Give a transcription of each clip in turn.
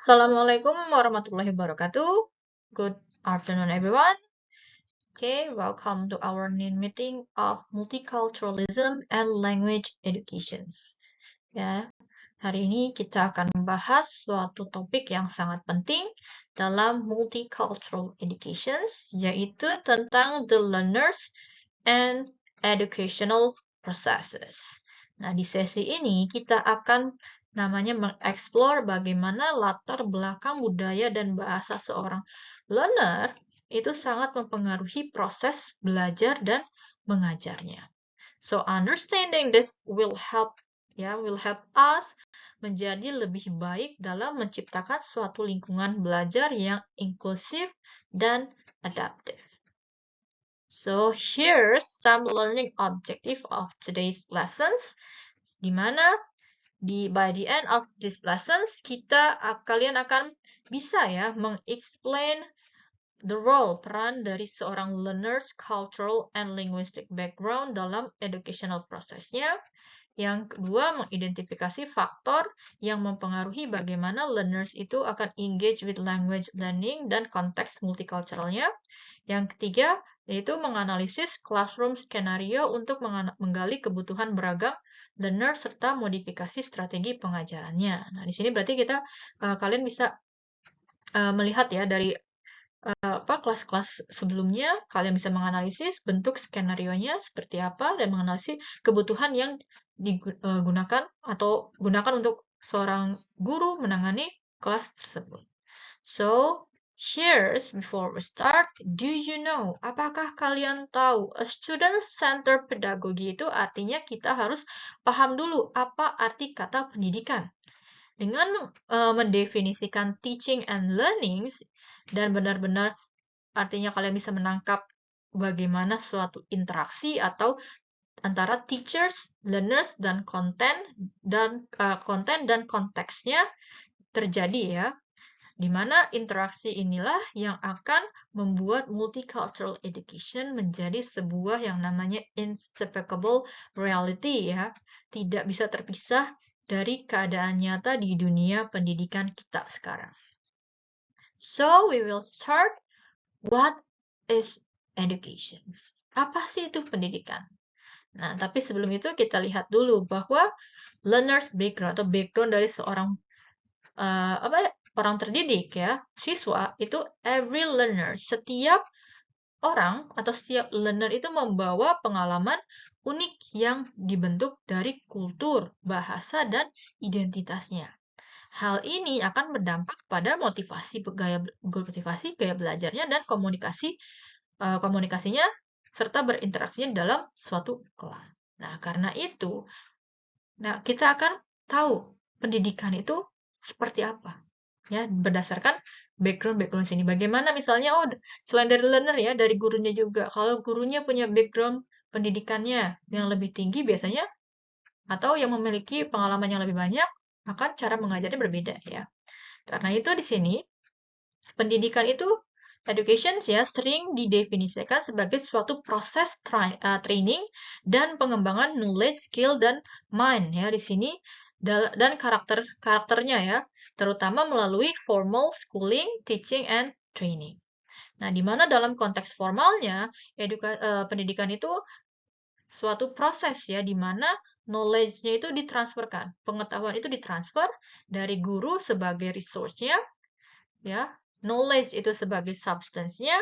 Assalamualaikum warahmatullahi wabarakatuh. Good afternoon, everyone. Okay, welcome to our new meeting of multiculturalism and language educations. Ya, hari ini kita akan membahas suatu topik yang sangat penting dalam multicultural educations, yaitu tentang the learners and educational processes. Nah, di sesi ini kita akan mengeksplor bagaimana latar belakang budaya dan bahasa seorang learner itu sangat mempengaruhi proses belajar dan mengajarnya. So understanding this will help us menjadi lebih baik dalam menciptakan suatu lingkungan belajar yang inklusif dan adaptif. So here's some learning objective of today's lessons, di mana by the end of these lessons kalian akan bisa ya mengexplain the role peran dari seorang learner's cultural and linguistic background dalam educational prosesnya. Yang kedua, mengidentifikasi faktor yang mempengaruhi bagaimana learners itu akan engage with language learning dan konteks multiculturalnya. Yang ketiga, yaitu menganalisis classroom skenario untuk menggali kebutuhan beragam learner serta modifikasi strategi pengajarannya. Nah, di sini berarti kalian bisa melihat ya dari kelas-kelas sebelumnya, kalian bisa menganalisis bentuk skenario-nya seperti apa dan menganalisis kebutuhan yang digunakan atau gunakan untuk seorang guru menangani kelas tersebut. So, here's before we start, do you know? Apakah kalian tahu a student-centered pedagogy itu artinya kita harus paham dulu apa arti kata pendidikan. Dengan mendefinisikan teaching and learning dan benar-benar artinya kalian bisa menangkap bagaimana suatu interaksi atau antara teachers, learners, dan konten dan konteksnya terjadi ya, di mana interaksi inilah yang akan membuat multicultural education menjadi sebuah yang namanya inseparable reality ya, tidak bisa terpisah dari keadaan nyata di dunia pendidikan kita sekarang. So, we will start. What is education? Apa sih itu pendidikan? Nah, tapi sebelum itu kita lihat dulu bahwa learner's background atau background dari seorang orang terdidik ya, siswa itu every learner, setiap orang atau setiap learner itu membawa pengalaman unik yang dibentuk dari kultur, bahasa, dan identitasnya. Hal ini akan berdampak pada motivasi gaya belajarnya dan komunikasinya serta berinteraksinya dalam suatu kelas. Nah, karena itu, kita akan tahu pendidikan itu seperti apa. Ya, berdasarkan background sini. Bagaimana misalnya, selain dari learner ya, dari gurunya juga. Kalau gurunya punya background pendidikannya yang lebih tinggi biasanya, atau yang memiliki pengalaman yang lebih banyak, maka cara mengajarnya berbeda ya. Karena itu di sini, pendidikan itu education ya sering didefinisikan sebagai suatu proses training dan pengembangan knowledge, skill, dan mind ya di sini dan karakternya ya, terutama melalui formal schooling, teaching, and training. Nah, di mana dalam konteks formalnya pendidikan itu suatu proses ya di mana knowledge-nya itu ditransferkan, pengetahuan itu ditransfer dari guru sebagai resource-nya ya, knowledge itu sebagai substance-nya,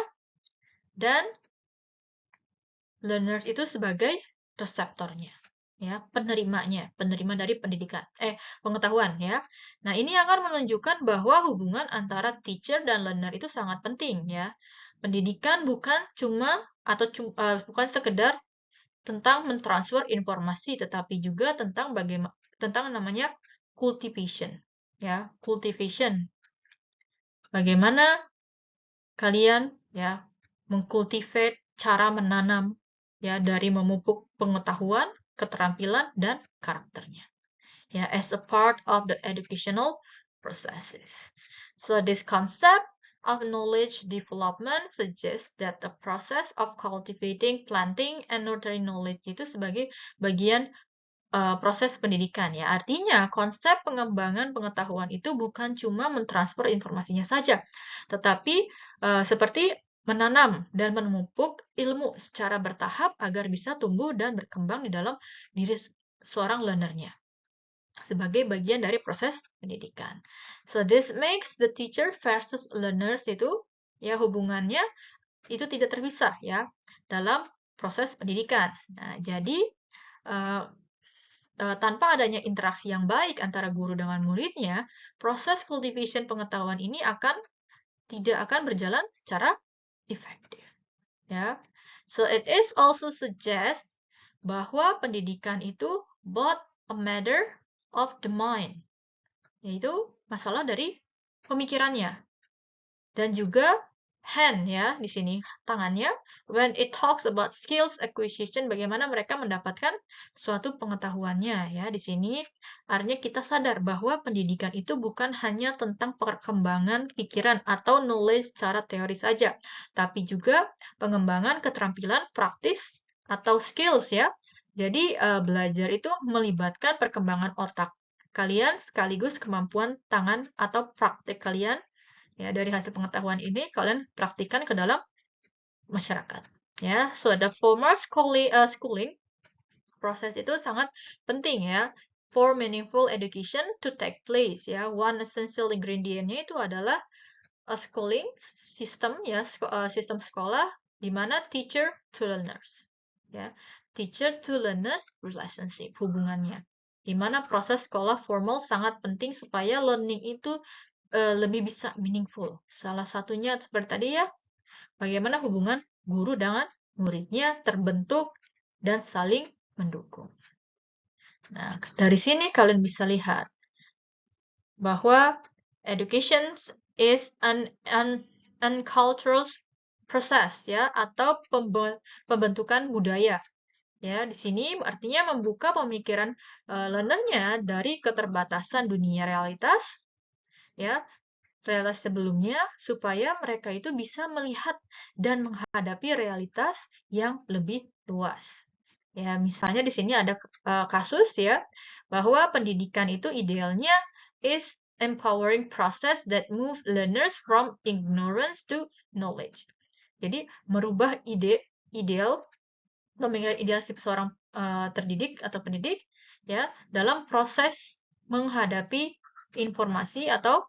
dan learners itu sebagai reseptornya, ya, penerima dari pengetahuan, ya. Nah, ini akan menunjukkan bahwa hubungan antara teacher dan learner itu sangat penting, ya. Pendidikan bukan sekedar tentang mentransfer informasi, tetapi juga tentang namanya cultivation, ya, cultivation. Bagaimana kalian ya mengkultivate cara menanam ya dari memupuk pengetahuan, keterampilan, dan karakternya ya as a part of the educational processes. So this concept of knowledge development suggests that the process of cultivating, planting, and nurturing knowledge itu sebagai bagian proses pendidikan ya. Artinya konsep pengembangan pengetahuan itu bukan cuma mentransfer informasinya saja, tetapi seperti menanam dan memupuk ilmu secara bertahap agar bisa tumbuh dan berkembang di dalam diri seorang learnernya sebagai bagian dari proses pendidikan. So this makes the teacher versus learners itu ya hubungannya itu tidak terpisah ya dalam proses pendidikan. Nah, jadi tanpa adanya interaksi yang baik antara guru dengan muridnya, proses cultivation pengetahuan ini tidak akan berjalan secara efektif. Ya, so it is also suggest bahwa pendidikan itu both a matter of the mind, yaitu masalah dari pemikirannya, dan juga hand ya di sini tangannya when it talks about skills acquisition, bagaimana mereka mendapatkan suatu pengetahuannya ya. Di sini artinya kita sadar bahwa pendidikan itu bukan hanya tentang perkembangan pikiran atau knowledge secara teori saja, tapi juga pengembangan keterampilan praktis atau skills ya. Jadi belajar itu melibatkan perkembangan otak kalian sekaligus kemampuan tangan atau praktik kalian. Ya, dari hasil pengetahuan ini kalian praktikkan ke dalam masyarakat. Ya, so the formal schooling proses itu sangat penting ya for meaningful education to take place ya. One essential ingredient-nya itu adalah a schooling system ya, sistem sekolah di mana teacher to learners ya. Teacher to learners relationship hubungannya. Di mana proses sekolah formal sangat penting supaya learning itu lebih bisa meaningful. Salah satunya seperti tadi ya, bagaimana hubungan guru dengan muridnya terbentuk dan saling mendukung. Nah, dari sini kalian bisa lihat bahwa education is an cultural process ya, atau pembentukan budaya. Ya, di sini artinya membuka pemikiran learnernya dari keterbatasan dunia realitas ya, realitas sebelumnya supaya mereka itu bisa melihat dan menghadapi realitas yang lebih luas. Ya, misalnya di sini ada kasus ya bahwa pendidikan itu idealnya is empowering process that move learners from ignorance to knowledge. Jadi merubah ideal pemikiran ideal seorang terdidik atau pendidik ya dalam proses menghadapi informasi atau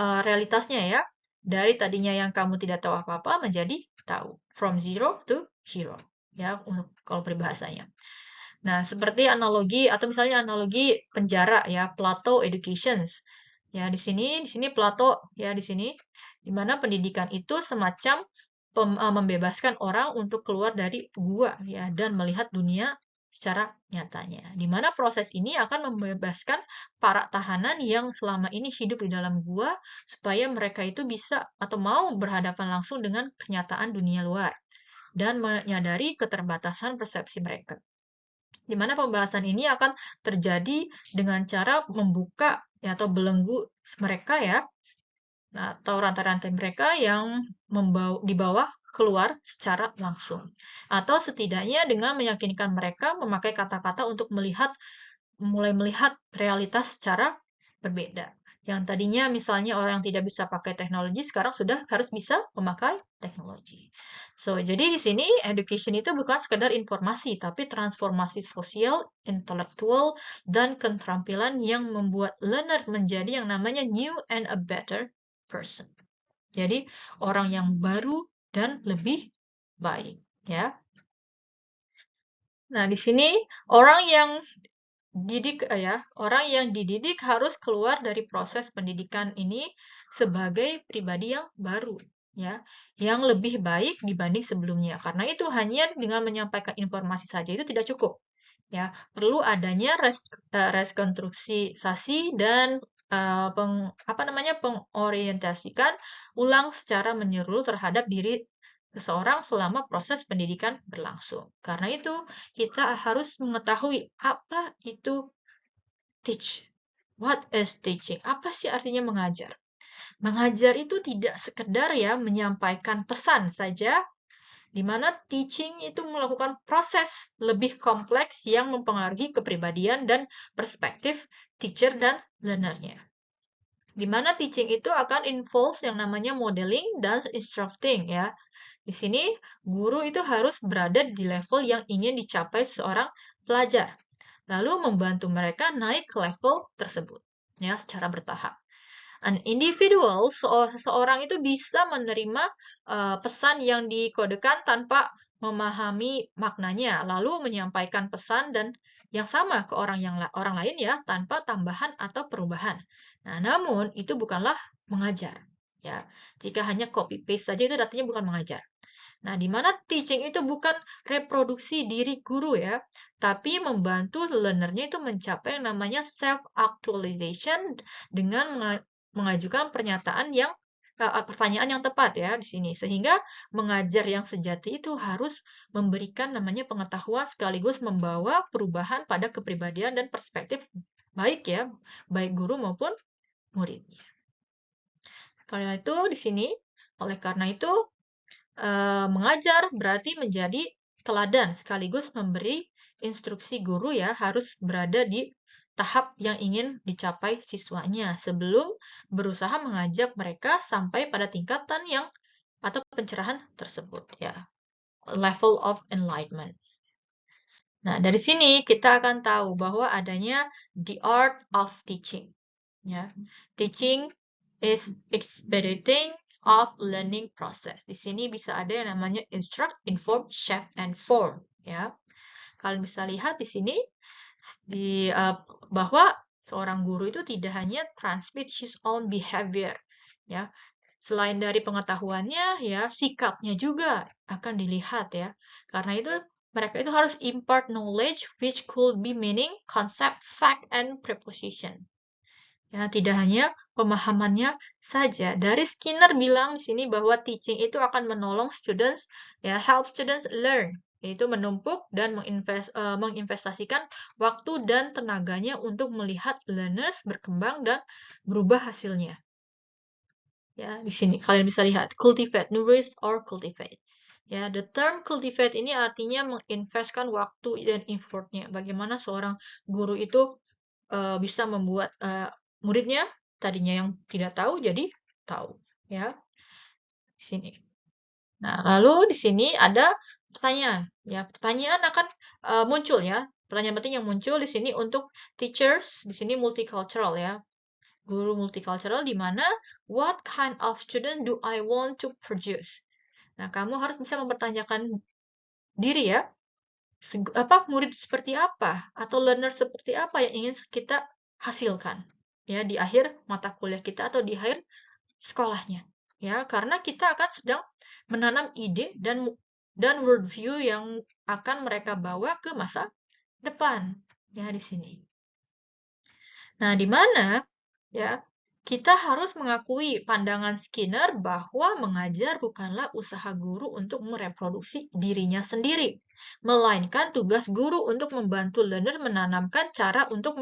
realitasnya ya, dari tadinya yang kamu tidak tahu apa-apa menjadi tahu, from zero to hero, ya, untuk kalau peribahasanya. Nah, seperti analogi atau misalnya analogi penjara ya, Plato Educations. Ya, di sini Plato ya di sini, di mana pendidikan itu semacam membebaskan orang untuk keluar dari gua ya dan melihat dunia secara nyatanya. Di mana proses ini akan membebaskan para tahanan yang selama ini hidup di dalam gua supaya mereka itu bisa atau mau berhadapan langsung dengan kenyataan dunia luar dan menyadari keterbatasan persepsi mereka. Di mana pembahasan ini akan terjadi dengan cara membuka ya, atau belenggu mereka ya, nah, atau rantai-rantai mereka yang dibawa keluar secara langsung. Atau setidaknya dengan meyakinkan mereka memakai kata-kata untuk mulai melihat realitas secara berbeda. Yang tadinya misalnya orang yang tidak bisa pakai teknologi, sekarang sudah harus bisa memakai teknologi. So, jadi di sini education itu bukan sekedar informasi, tapi transformasi sosial, intelektual, dan keterampilan yang membuat learner menjadi yang namanya new and a better person. Jadi, orang yang baru dan lebih baik, ya. Nah, di sini orang yang dididik harus keluar dari proses pendidikan ini sebagai pribadi yang baru, ya, yang lebih baik dibanding sebelumnya. Karena itu hanya dengan menyampaikan informasi saja itu tidak cukup, ya. Perlu adanya rekonstruksi dan pengorientasikan ulang secara menyeluruh terhadap diri seseorang selama proses pendidikan berlangsung. Karena itu, kita harus mengetahui apa itu teach. What is teaching? Apa sih artinya mengajar? Mengajar itu tidak sekedar ya menyampaikan pesan saja, di mana teaching itu melakukan proses lebih kompleks yang mempengaruhi kepribadian dan perspektif teacher dan learner-nya. Di mana teaching itu akan involve yang namanya modeling dan instructing ya. Di sini guru itu harus berada di level yang ingin dicapai seorang pelajar, lalu membantu mereka naik ke level tersebut ya secara bertahap. An individual, seseorang itu bisa menerima pesan yang dikodekan tanpa memahami maknanya, lalu menyampaikan pesan dan yang sama ke orang lain ya tanpa tambahan atau perubahan. Nah, namun itu bukanlah mengajar. Ya, jika hanya copy paste saja itu artinya bukan mengajar. Nah, di mana teaching itu bukan reproduksi diri guru ya, tapi membantu learnernya itu mencapai yang namanya self-actualization dengan mengajukan pertanyaan yang tepat ya di sini. Sehingga mengajar yang sejati itu harus memberikan namanya pengetahuan sekaligus membawa perubahan pada kepribadian dan perspektif baik ya, baik guru maupun muridnya. Oleh karena itu, mengajar berarti menjadi teladan sekaligus memberi instruksi guru ya harus berada di tahap yang ingin dicapai siswanya sebelum berusaha mengajak mereka sampai pada tingkatan yang atau pencerahan tersebut ya. Level of enlightenment. Nah, dari sini kita akan tahu bahwa adanya the art of teaching. Ya. Teaching is expediting of learning process. Di sini bisa ada yang namanya instruct, inform, shape, and form. Ya, kalian bisa lihat di sini bahwa seorang guru itu tidak hanya transmit his own behavior. Ya, selain dari pengetahuannya, ya sikapnya juga akan dilihat ya. Karena itu mereka itu harus impart knowledge which could be meaning, concept, fact, and preposition. Ya, tidak hanya pemahamannya saja. Dari Skinner bilang di sini bahwa teaching itu akan menolong students, ya, help students learn, yaitu menumpuk dan menginvestasikan waktu dan tenaganya untuk melihat learners berkembang dan berubah hasilnya. Ya, di sini kalian bisa lihat cultivate, nourish or cultivate. Ya, the term cultivate ini artinya menginvestkan waktu dan effortnya. Bagaimana seorang guru itu bisa membuat muridnya tadinya yang tidak tahu jadi tahu ya di sini. Nah, lalu di sini ada pertanyaan ya. Pertanyaan akan muncul ya. Pertanyaan penting yang muncul di sini untuk teachers di sini multicultural ya. Guru multicultural di mana what kind of student do I want to produce? Nah, kamu harus bisa mempertanyakan diri ya. Murid seperti apa atau learner seperti apa yang ingin kita hasilkan ya di akhir mata kuliah kita atau di akhir sekolahnya ya karena kita akan sedang menanam ide dan worldview yang akan mereka bawa ke masa depan ya di sini. Nah, di mana ya kita harus mengakui pandangan Skinner bahwa mengajar bukanlah usaha guru untuk mereproduksi dirinya sendiri, melainkan tugas guru untuk membantu learner menanamkan cara untuk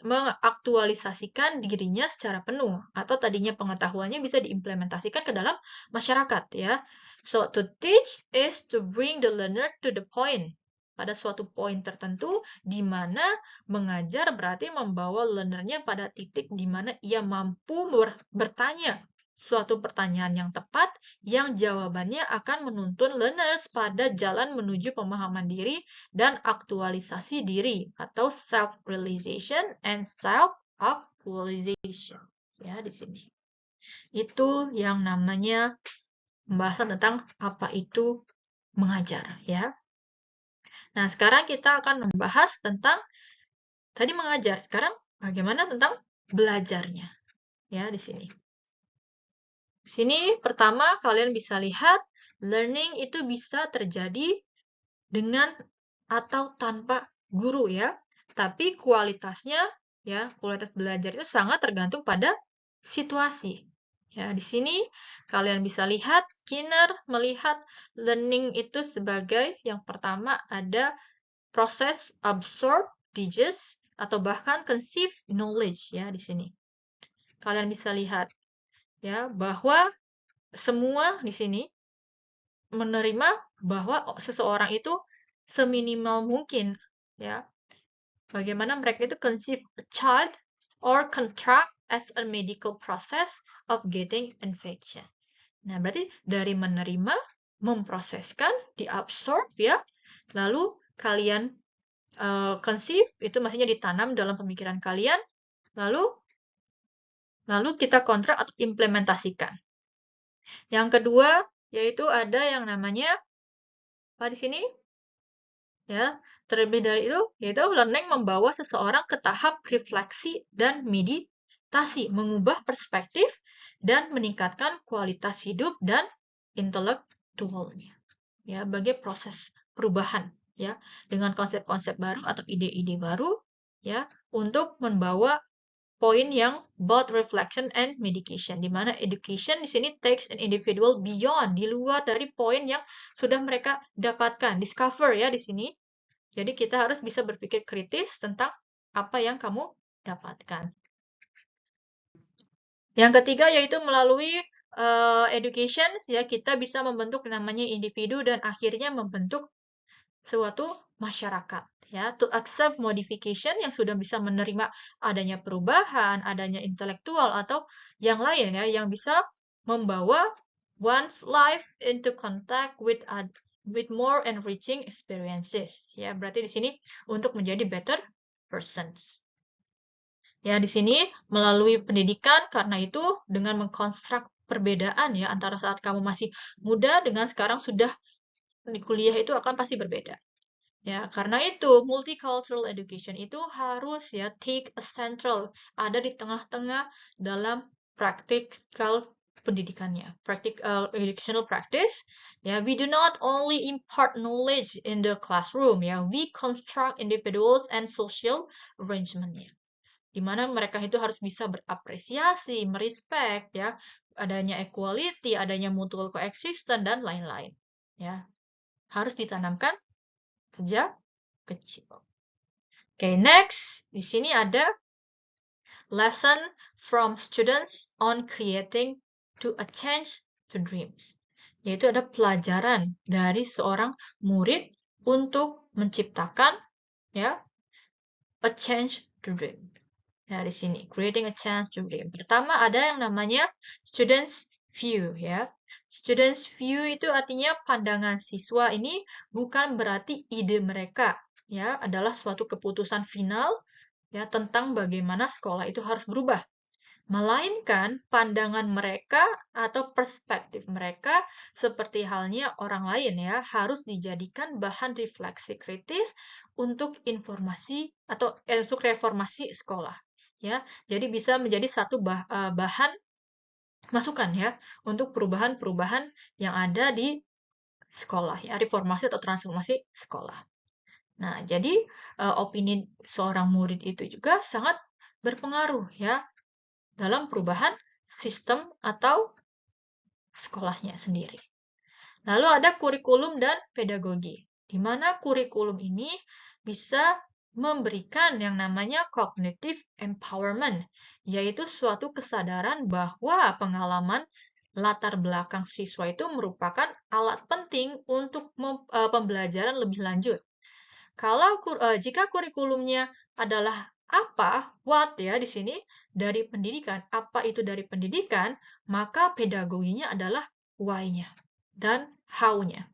mengaktualisasikan dirinya secara penuh atau tadinya pengetahuannya bisa diimplementasikan ke dalam masyarakat ya. So to teach is to bring the learner to the point. Pada suatu poin tertentu di mana mengajar berarti membawa learnernya pada titik di mana ia mampu bertanya suatu pertanyaan yang tepat yang jawabannya akan menuntun learners pada jalan menuju pemahaman diri dan aktualisasi diri atau self-realization and self-actualization. Ya, di sini. Itu yang namanya pembahasan tentang apa itu mengajar, ya. Nah, sekarang kita akan membahas tentang tadi mengajar. Sekarang bagaimana tentang belajarnya? Ya, di sini. Di sini pertama kalian bisa lihat learning itu bisa terjadi dengan atau tanpa guru ya. Tapi kualitasnya ya, kualitas belajar itu sangat tergantung pada situasi. Ya, di sini kalian bisa lihat Skinner melihat learning itu sebagai yang pertama ada proses absorb, digest atau bahkan conceive knowledge ya di sini. Kalian bisa lihat ya bahwa semua di sini menerima bahwa seseorang itu seminimal mungkin, ya. Bagaimana mereka itu conceive a child or contract as a medical process of getting infection. Nah, berarti dari menerima, memproseskan, diabsorb ya, lalu kalian conceive, itu maksudnya ditanam dalam pemikiran kalian, lalu kita kontrak atau implementasikan. Yang kedua, yaitu ada yang namanya, apa di sini? Ya, terlebih dari itu, yaitu learning membawa seseorang ke tahap refleksi dan meditasi, mengubah perspektif dan meningkatkan kualitas hidup dan intelektualnya. Ya, sebagai proses perubahan ya, dengan konsep-konsep baru atau ide-ide baru ya, untuk membawa poin yang both reflection and medication, di mana education di sini takes an individual beyond, di luar dari poin yang sudah mereka dapatkan, discover ya di sini. Jadi kita harus bisa berpikir kritis tentang apa yang kamu dapatkan. Yang ketiga yaitu melalui education ya kita bisa membentuk namanya individu dan akhirnya membentuk suatu masyarakat ya, to accept modification yang sudah bisa menerima adanya perubahan, adanya intelektual atau yang lain ya yang bisa membawa one's life into contact with more enriching experiences ya. Berarti di sini untuk menjadi better persons. Ya, di sini melalui pendidikan karena itu dengan mengkonstruk perbedaan ya antara saat kamu masih muda dengan sekarang sudah di kuliah itu akan pasti berbeda. Ya, karena itu multicultural education itu harus ya take a central, ada di tengah-tengah dalam practical pendidikannya, educational practice. Ya, we do not only impart knowledge in the classroom, ya, we construct individuals and social arrangementnya. Di mana mereka itu harus bisa berapresiasi, merespek, ya, adanya equality, adanya mutual coexistence dan lain-lain. Ya, harus ditanamkan sejak kecil. Oke, next. Di sini ada lesson from students on creating to a change to dreams. Yaitu ada pelajaran dari seorang murid untuk menciptakan ya a change to dream. Nah, di sini creating a change to dream. Pertama ada yang namanya students view ya. Students view itu artinya pandangan siswa ini bukan berarti ide mereka ya adalah suatu keputusan final ya tentang bagaimana sekolah itu harus berubah. Melainkan pandangan mereka atau perspektif mereka seperti halnya orang lain ya harus dijadikan bahan refleksi kritis untuk informasi atau untuk reformasi sekolah ya. Jadi bisa menjadi satu bahan masukan ya untuk perubahan-perubahan yang ada di sekolah ya, reformasi atau transformasi sekolah. Nah, jadi opini seorang murid itu juga sangat berpengaruh ya dalam perubahan sistem atau sekolahnya sendiri. Lalu ada kurikulum dan pedagogi, di mana kurikulum ini bisa memberikan yang namanya cognitive empowerment, yaitu suatu kesadaran bahwa pengalaman latar belakang siswa itu merupakan alat penting untuk pembelajaran lebih lanjut. Jika kurikulumnya adalah apa, what ya di sini dari pendidikan, apa itu dari pendidikan, maka pedagoginya adalah why-nya dan how-nya.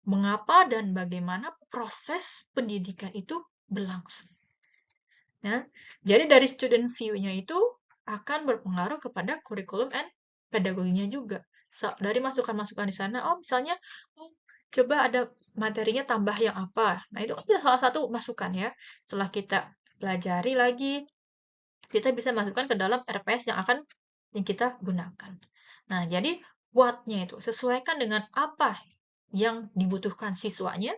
Mengapa dan bagaimana proses pendidikan itu berlangsung. Ya, jadi dari student view-nya itu akan berpengaruh kepada kurikulum and pedagoginya juga. Dari masukan-masukan di sana, oh misalnya, coba ada materinya tambah yang apa. Nah, itu kan bisa salah satu masukan ya. Setelah kita pelajari lagi, kita bisa masukkan ke dalam RPS yang kita gunakan. Nah, jadi what-nya itu sesuaikan dengan apa yang dibutuhkan siswanya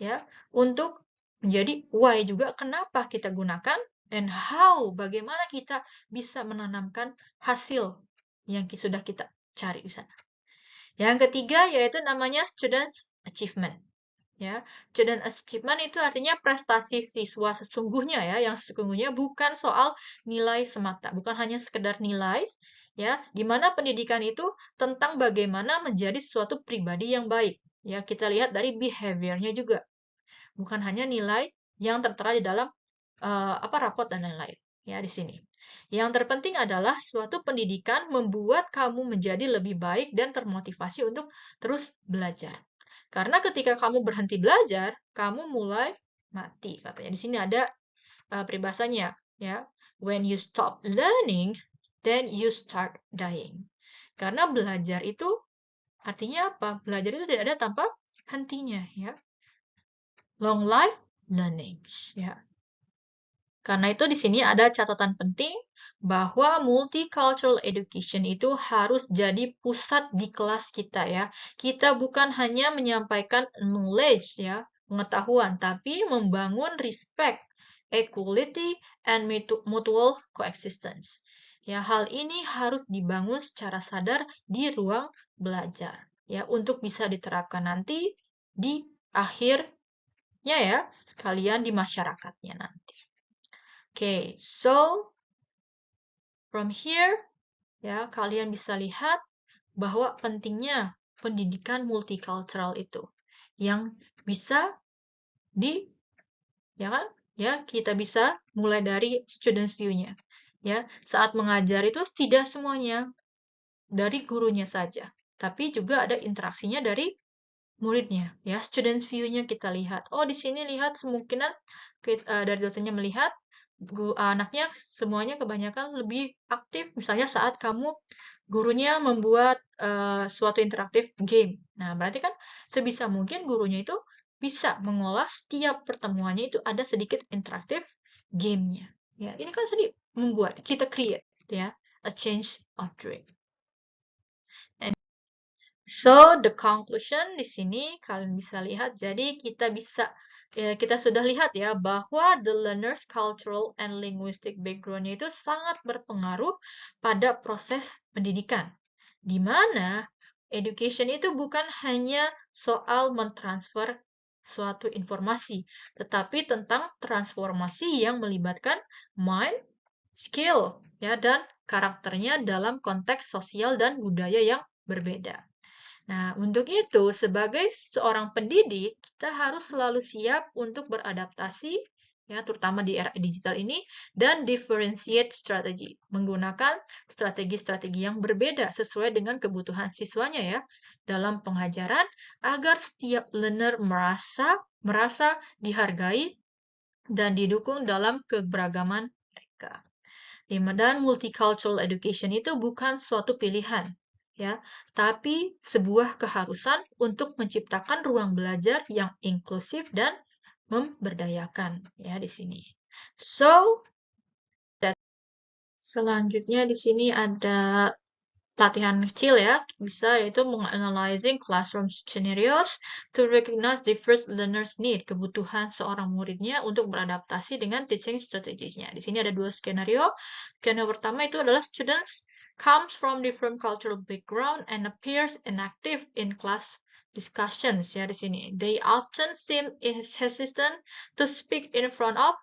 ya untuk menjadi why juga kenapa kita gunakan and how bagaimana kita bisa menanamkan hasil yang sudah kita cari di sana. Yang ketiga yaitu namanya students achievement. Ya, student achievement itu artinya prestasi siswa sesungguhnya ya, yang sesungguhnya bukan soal nilai semata, bukan hanya sekedar nilai, ya, di mana pendidikan itu tentang bagaimana menjadi suatu pribadi yang baik. Ya, kita lihat dari behavior-nya juga, bukan hanya nilai yang tertera di dalam rapot dan lain-lain. Ya, di sini. Yang terpenting adalah suatu pendidikan membuat kamu menjadi lebih baik dan termotivasi untuk terus belajar. Karena ketika kamu berhenti belajar, kamu mulai mati katanya. Di sini ada peribahasanya, ya. When you stop learning, then you start dying. Karena belajar itu artinya apa? Belajar itu tidak ada tanpa hentinya, ya. Long life learning, ya. Karena itu di sini ada catatan penting bahwa multicultural education itu harus jadi pusat di kelas kita, ya. Kita bukan hanya menyampaikan knowledge, ya, pengetahuan, tapi membangun respect, equality, and mutual coexistence. Ya, hal ini harus dibangun secara sadar di ruang belajar, ya, untuk bisa diterapkan nanti di akhirnya, ya, sekalian di masyarakatnya nanti. Okay, so from here, ya, kalian bisa lihat bahwa pentingnya pendidikan multicultural itu yang bisa ya kan? Ya, kita bisa mulai dari students view-nya. Ya, saat mengajar itu tidak semuanya dari gurunya saja, tapi juga ada interaksinya dari muridnya. Ya, students view-nya kita lihat. Oh, di sini lihat kemungkinan dari dosennya melihat anaknya semuanya kebanyakan lebih aktif, misalnya saat gurunya membuat suatu interaktif game. Nah, berarti kan sebisa mungkin gurunya itu bisa mengolah setiap pertemuannya itu ada sedikit interaktif gamenya. Ya, ini kan tadi membuat kita create, ya, a change of dream. And so the conclusion di sini kalian bisa lihat, jadi kita sudah lihat ya bahwa the learner's cultural and linguistic background-nya itu sangat berpengaruh pada proses pendidikan. Di mana education itu bukan hanya soal mentransfer suatu informasi, tetapi tentang transformasi yang melibatkan mind, skill, ya, dan karakternya dalam konteks sosial dan budaya yang berbeda. Nah, untuk itu, sebagai seorang pendidik, kita harus selalu siap untuk beradaptasi, ya, terutama di era digital ini, dan differentiate strategi, menggunakan strategi-strategi yang berbeda sesuai dengan kebutuhan siswanya, ya, dalam pengajaran, agar setiap learner merasa dihargai dan didukung dalam keberagaman mereka. Dan multicultural education itu bukan suatu pilihan, ya, tapi sebuah keharusan untuk menciptakan ruang belajar yang inklusif dan memberdayakan, ya, di sini. So, selanjutnya di sini ada latihan kecil, ya, bisa yaitu menganalizing classroom scenarios to recognize different learners need, kebutuhan seorang muridnya untuk beradaptasi dengan teaching strategies-nya. Di sini ada dua skenario. Skenario pertama itu adalah students comes from different cultural background and appears inactive in class discussions, ya, di sini. They often seem hesitant to speak in front of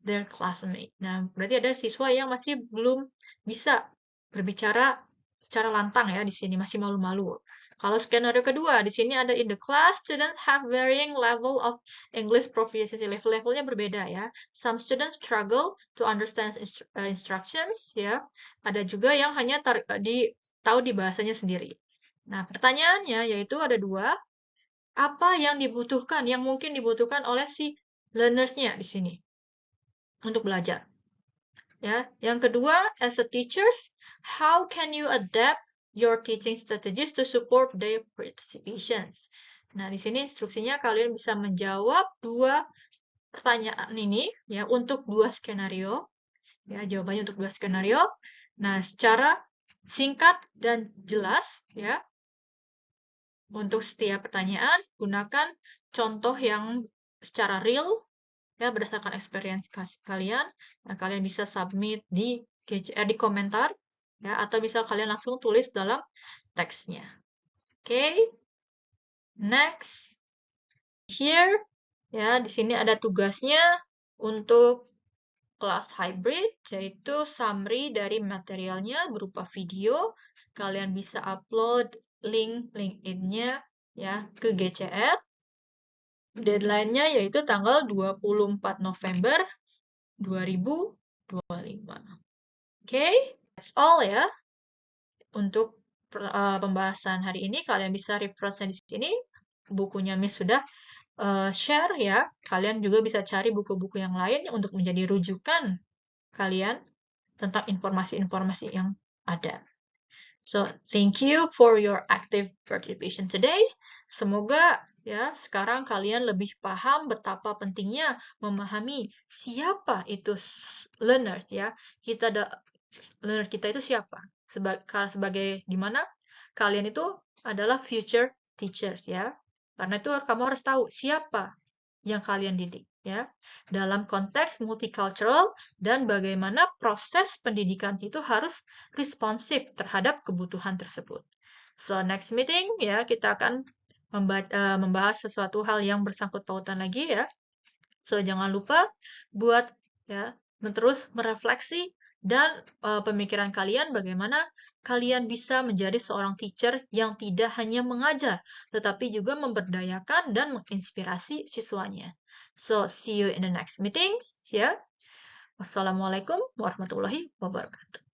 their classmate. Nah, berarti ada siswa yang masih belum bisa berbicara secara lantang, ya, di sini masih malu-malu. Kalau skenario kedua, di sini ada in the class, students have varying level of English proficiency. Levelnya berbeda, ya. Some students struggle to understand instructions, ya. Ada juga yang hanya tahu di bahasanya sendiri. Nah, pertanyaannya yaitu ada dua. Apa yang mungkin dibutuhkan oleh si learners-nya di sini untuk belajar? Ya, yang kedua, as a teachers, how can you adapt your teaching strategies to support their participations? Nah, di sini instruksinya kalian bisa menjawab dua pertanyaan ini, ya, untuk dua skenario. Ya, jawabannya untuk dua skenario. Nah, secara singkat dan jelas, ya, untuk setiap pertanyaan gunakan contoh yang secara real, ya, berdasarkan experience kalian. Nah, kalian bisa submit di komentar, ya, atau bisa kalian langsung tulis dalam teksnya. Oke, next. Here, ya, di sini ada tugasnya untuk kelas hybrid, yaitu summary dari materialnya berupa video. Kalian bisa upload link LinkedIn-nya ya ke GCR. Deadline-nya yaitu tanggal 24 November 2025. Oke, that's all ya. Untuk pembahasan hari ini, kalian bisa reference di sini. Bukunya Miss sudah share ya. Kalian juga bisa cari buku-buku yang lain untuk menjadi rujukan kalian tentang informasi-informasi yang ada. So, thank you for your active participation today. Semoga ya sekarang kalian lebih paham betapa pentingnya memahami siapa itu learners ya. Learner kita itu siapa? Sebagai di mana kalian itu adalah future teachers ya. Karena itu kamu harus tahu siapa yang kalian didik ya. Dalam konteks multicultural dan bagaimana proses pendidikan itu harus responsif terhadap kebutuhan tersebut. So next meeting ya kita akan membahas sesuatu hal yang bersangkut pautan lagi ya. So jangan lupa buat ya terus merefleksi dan pemikiran kalian bagaimana kalian bisa menjadi seorang teacher yang tidak hanya mengajar, tetapi juga memberdayakan dan menginspirasi siswanya. So, see you in the next meetings, ya. Wassalamualaikum warahmatullahi wabarakatuh.